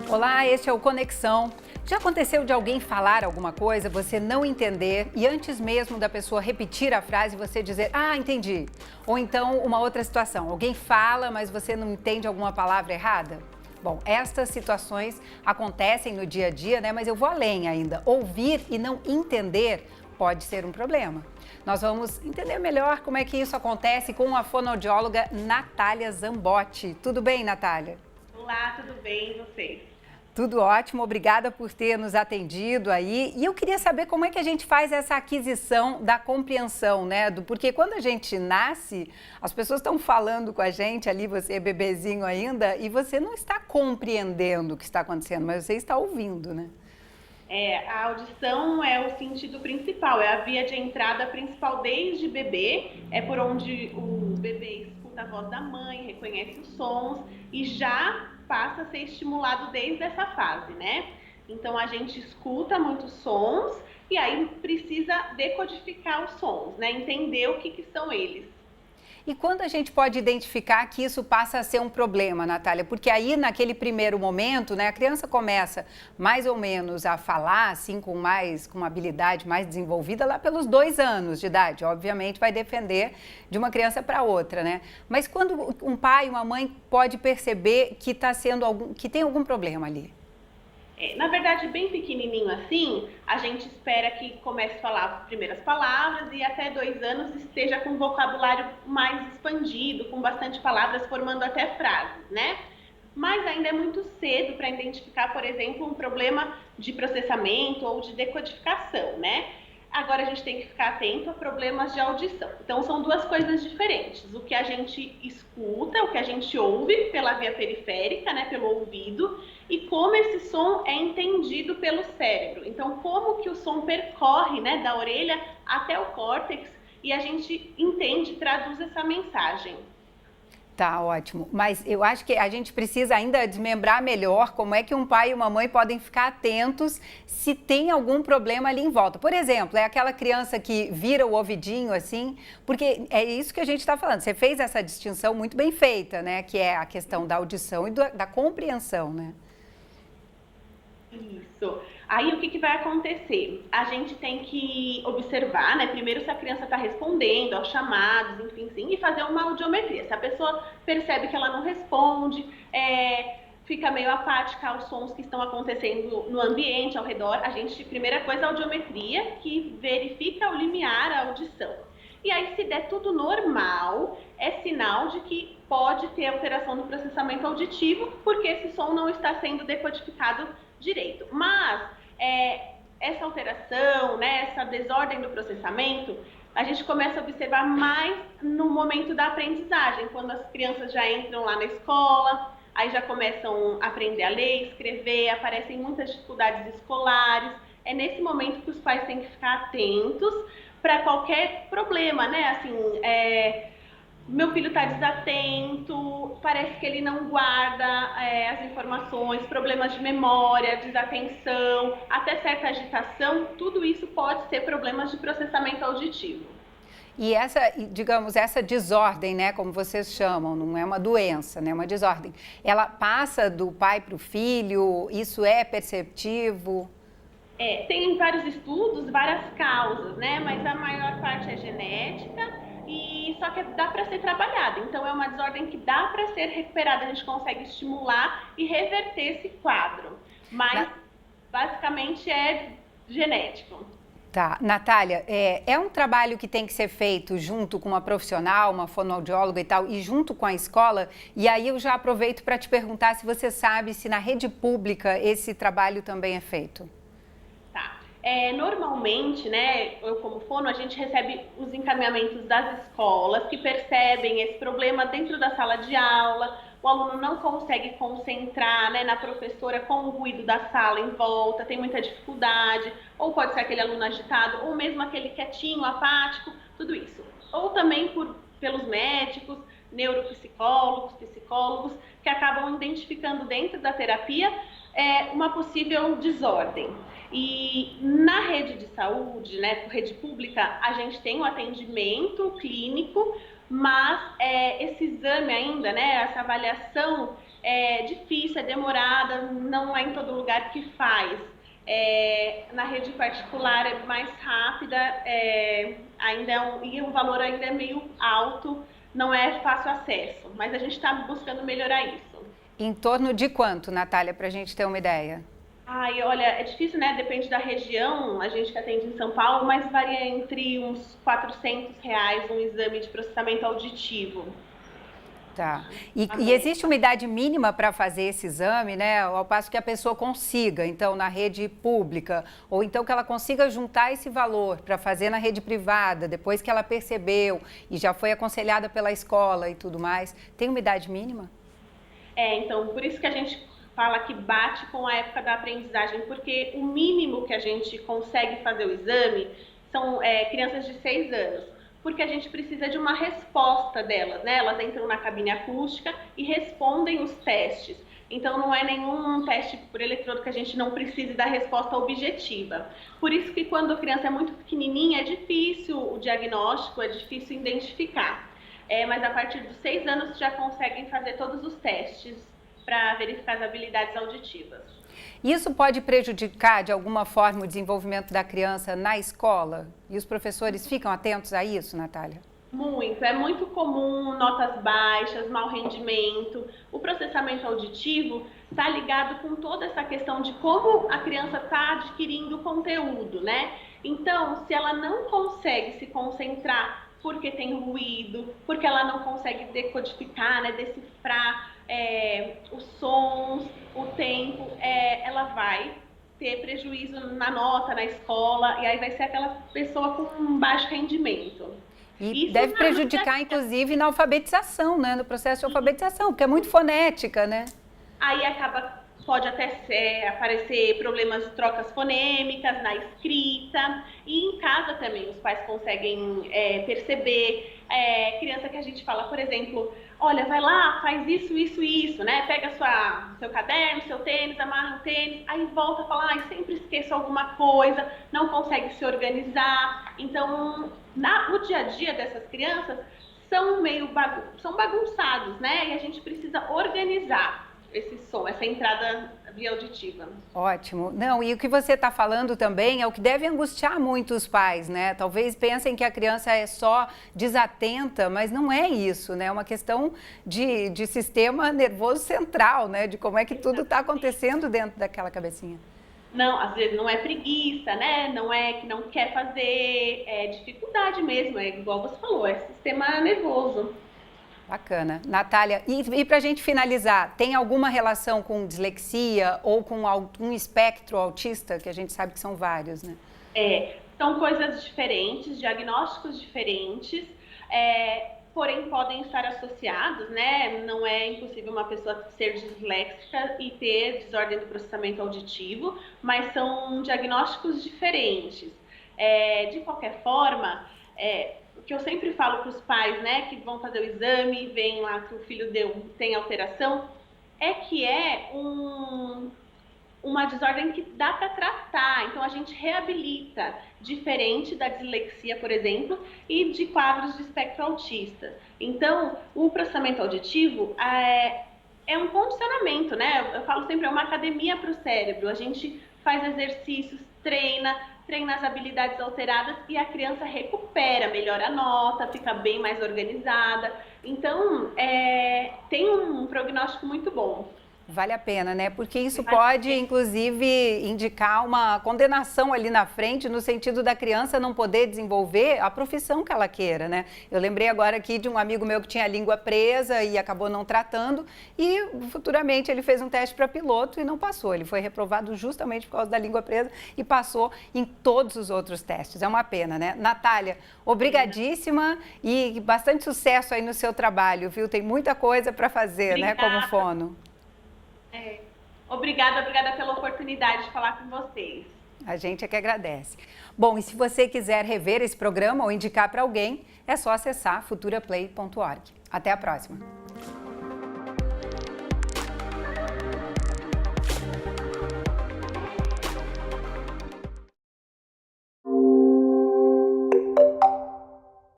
Olá, este é o Conexão. Já aconteceu de alguém falar alguma coisa, você não entender e antes mesmo da pessoa repetir a frase, você dizer, entendi. Ou então uma outra situação, alguém fala, mas você não entende alguma palavra errada? Bom, estas situações acontecem no dia a dia, né? Mas eu vou além ainda. Ouvir e não entender pode ser um problema. Nós vamos entender melhor como é que isso acontece com a fonoaudióloga Natália Zambotti. Tudo bem, Natália? Olá, tudo bem e vocês? Tudo ótimo, obrigada por ter nos atendido aí. E eu queria saber como é que a gente faz essa aquisição da compreensão, né? Porque quando a gente nasce, as pessoas estão falando com a gente ali, você é bebezinho ainda, e você não está compreendendo o que está acontecendo, mas você está ouvindo, né? A audição é o sentido principal, é a via de entrada principal desde bebê, é por onde o bebê escuta a voz da mãe, reconhece os sons e já passa a ser estimulado desde essa fase, né? Então a gente escuta muitos sons e aí precisa decodificar os sons, né? Entender o que são eles. E quando a gente pode identificar que isso passa a ser um problema, Natália? Porque aí, naquele primeiro momento, né, a criança começa mais ou menos a falar, assim, com uma habilidade mais desenvolvida lá pelos 2 anos de idade. Obviamente, vai depender de uma criança para outra, né? Mas quando um pai, uma mãe pode perceber que que tem algum problema ali? Na verdade, bem pequenininho assim, a gente espera que comece a falar as primeiras palavras e até 2 anos esteja com um vocabulário mais expandido, com bastante palavras, formando até frases, né? Mas ainda é muito cedo para identificar, por exemplo, um problema de processamento ou de decodificação, né? Agora a gente tem que ficar atento a problemas de audição. Então são 2 coisas diferentes. O que a gente escuta, o que a gente ouve pela via periférica, né, pelo ouvido, e como esse som é entendido pelo cérebro. Então como que o som percorre, né, da orelha até o córtex e a gente entende, traduz essa mensagem. Tá ótimo, mas eu acho que a gente precisa ainda desmembrar melhor como é que um pai e uma mãe podem ficar atentos se tem algum problema ali em volta. Por exemplo, é aquela criança que vira o ouvidinho assim, porque é isso que a gente está falando. Você fez essa distinção muito bem feita, né? Que é a questão da audição e da compreensão, né? Isso. Aí o que vai acontecer? A gente tem que observar, né? Primeiro se a criança está respondendo aos chamados, enfim, sim, e fazer uma audiometria. Se a pessoa percebe que ela não responde, fica meio apática aos sons que estão acontecendo no ambiente, ao redor, primeira coisa, a audiometria, que verifica o limiar, a audição. E aí, se der tudo normal, é sinal de que pode ter alteração do processamento auditivo, porque esse som não está sendo decodificado direito. Mas essa alteração, né, essa desordem do processamento, a gente começa a observar mais no momento da aprendizagem, quando as crianças já entram lá na escola, aí já começam a aprender a ler, escrever, aparecem muitas dificuldades escolares. É nesse momento que os pais têm que ficar atentos para qualquer problema, né? Assim, meu filho está desatento, parece que ele não guarda as informações, problemas de memória, desatenção, até certa agitação, tudo isso pode ser problemas de processamento auditivo. E digamos, essa desordem, né, como vocês chamam, não é uma doença, né, é uma desordem. Ela passa do pai para o filho, isso é perceptivo? Tem vários estudos, várias causas, né, mas a maior parte é genética. E só que dá para ser trabalhada, então é uma desordem que dá para ser recuperada, a gente consegue estimular e reverter esse quadro, mas basicamente é genético. Tá, Natália, é um trabalho que tem que ser feito junto com uma profissional, uma fonoaudióloga e tal, e junto com a escola, e aí eu já aproveito para te perguntar se você sabe se na rede pública esse trabalho também é feito. Normalmente, né, eu como fono, a gente recebe os encaminhamentos das escolas que percebem esse problema dentro da sala de aula, o aluno não consegue concentrar, né, na professora com o ruído da sala em volta, tem muita dificuldade, ou pode ser aquele aluno agitado, ou mesmo aquele quietinho, apático, tudo isso. Ou também pelos médicos, neuropsicólogos, psicólogos, que acabam identificando dentro da terapia uma possível desordem. E na rede de saúde, né, rede pública, a gente tem o atendimento clínico, mas esse exame ainda, né, essa avaliação, é difícil, é demorada, não é em todo lugar que faz. Na rede particular é mais rápida, ainda e o valor ainda é meio alto, não é fácil acesso, mas a gente está buscando melhorar isso. Em torno de quanto, Natália, para a gente ter uma ideia? Ai, olha, é difícil, né? Depende da região, a gente que atende em São Paulo, mas varia entre uns R$ 400 um exame de processamento auditivo. Tá. E existe uma idade mínima para fazer esse exame, né? Ao passo que a pessoa consiga, então, na rede pública, ou então que ela consiga juntar esse valor para fazer na rede privada, depois que ela percebeu e já foi aconselhada pela escola e tudo mais. Tem uma idade mínima? Então, por isso que a gente fala que bate com a época da aprendizagem, porque o mínimo que a gente consegue fazer o exame são crianças de 6 anos. Porque a gente precisa de uma resposta delas, né? Elas entram na cabine acústica e respondem os testes. Então, não é nenhum teste por eletrodo que a gente não precise da resposta objetiva. Por isso que quando a criança é muito pequenininha, é difícil o diagnóstico, é difícil identificar. Mas a partir dos 6 anos já conseguem fazer todos os testes para verificar as habilidades auditivas. Isso pode prejudicar, de alguma forma, o desenvolvimento da criança na escola? E os professores ficam atentos a isso, Natália? Muito, é muito comum notas baixas, mau rendimento. O processamento auditivo está ligado com toda essa questão de como a criança está adquirindo o conteúdo, né? Então, se ela não consegue se concentrar porque tem ruído, porque ela não consegue decodificar, né, decifrar os sons, o tempo, ela vai ter prejuízo na nota, na escola, e aí vai ser aquela pessoa com baixo rendimento. E isso deve prejudicar, inclusive, na alfabetização, né? No processo de alfabetização, porque é muito fonética, né? Aí pode até aparecer problemas de trocas fonêmicas na escrita, e em casa também os pais conseguem perceber. Criança que a gente fala, por exemplo, olha, vai lá, faz isso, isso e isso, né? Pega seu caderno, seu tênis, amarra o tênis, aí volta a falar, sempre esqueço alguma coisa, não consegue se organizar. Então, no dia a dia dessas crianças, são bagunçados, né? E a gente precisa organizar esse som, essa entrada via auditiva. Ótimo. Não, e o que você está falando também é o que deve angustiar muito os pais, né? Talvez pensem que a criança é só desatenta, mas não é isso, né? É uma questão de sistema nervoso central, né? De como é que tudo está acontecendo dentro daquela cabecinha. Não, às vezes não é preguiça, né? Não é que não quer fazer, é dificuldade mesmo, é igual você falou, é sistema nervoso. Bacana. Natália, e para a gente finalizar, tem alguma relação com dislexia ou com algum espectro autista, que a gente sabe que são vários, né? São coisas diferentes, diagnósticos diferentes, porém podem estar associados, né? Não é impossível uma pessoa ser disléxica e ter desordem do processamento auditivo, mas são diagnósticos diferentes. De qualquer forma, o que eu sempre falo para os pais, né, que vão fazer o exame e veem lá que o filho tem alteração, é que uma desordem que dá para tratar. Então, a gente reabilita, diferente da dislexia, por exemplo, e de quadros de espectro autista. Então, o processamento auditivo é um condicionamento, né? Eu falo sempre, é uma academia para o cérebro. A gente faz exercícios, treina as habilidades alteradas e a criança recupera, melhora a nota, fica bem mais organizada. Então, tem um prognóstico muito bom. Vale a pena, né? Porque isso pode, inclusive, indicar uma condenação ali na frente, no sentido da criança não poder desenvolver a profissão que ela queira, né? Eu lembrei agora aqui de um amigo meu que tinha a língua presa e acabou não tratando e futuramente ele fez um teste para piloto e não passou. Ele foi reprovado justamente por causa da língua presa e passou em todos os outros testes. É uma pena, né? Natália, obrigadíssima e bastante sucesso aí no seu trabalho, viu? Tem muita coisa para fazer, Obrigada. Né, como fono. Obrigada pela oportunidade de falar com vocês. A gente é que agradece. Bom, e se você quiser rever esse programa ou indicar para alguém, é só acessar futuraplay.org. Até a próxima.